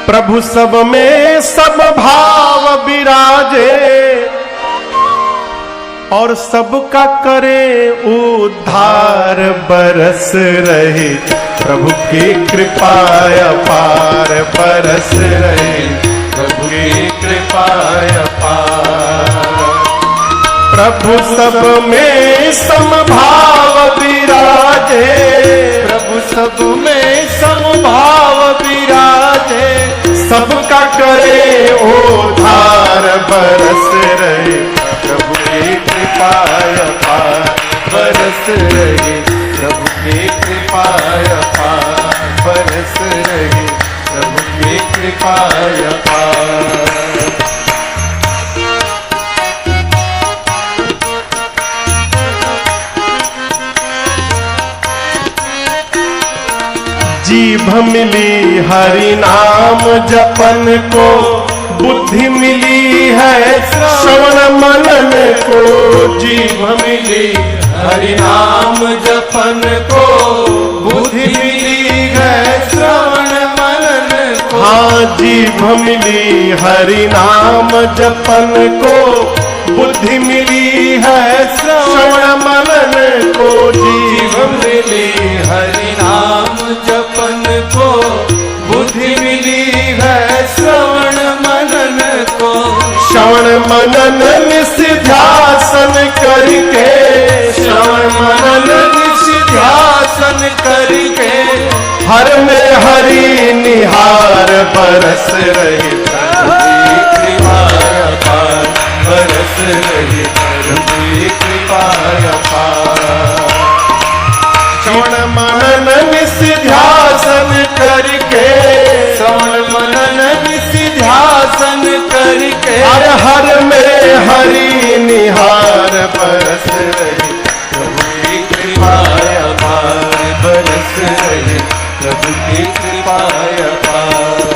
प्रभु सब में सब भाव विराजे और सबका करे उद्धार बरस रहे। प्रभु की कृपा अपार बरस रहे, प्रभु की कृपा अपार। प्रभु सब में समभाव विराजे, प्रभु सब में समभाव विराजे, सबका करे उद्धार बरस रहे। प्रभु की कृपा अपार बरस रहे, प्रभु की कृपा अपार बरस रहे, प्रभु की कृपा अपार। जीभ मिली हरि नाम जपन को, बुद्धि मिली है श्रवण मनन को। जीभ मिली हरि नाम जपन को, बुद्धि मिली है श्रवण मनन को। हाँ, जीभ मिली हरि नाम जपन को, बुद्धि मिली है श्रवण मनन को। जीभ मिली हरि नाम जपन को, बुद्धि मिली है श्रवण मनन को। श्रवण मनन निधिध्यासन करके, श्रवण मनन निधिध्यासन करके, हर में हरि निहार बरस रहे। प्रभु की कृपा अपार बरस रहे, प्रभु की कृपा अपार। श्रवण मनन निधिध्यासन करके, श्रवण मनन निधिध्यासन करके, हर में हरि निहार बरस रहे। प्रभु की कृपा अपार बरस रहे, प्रभु की कृपा अपार।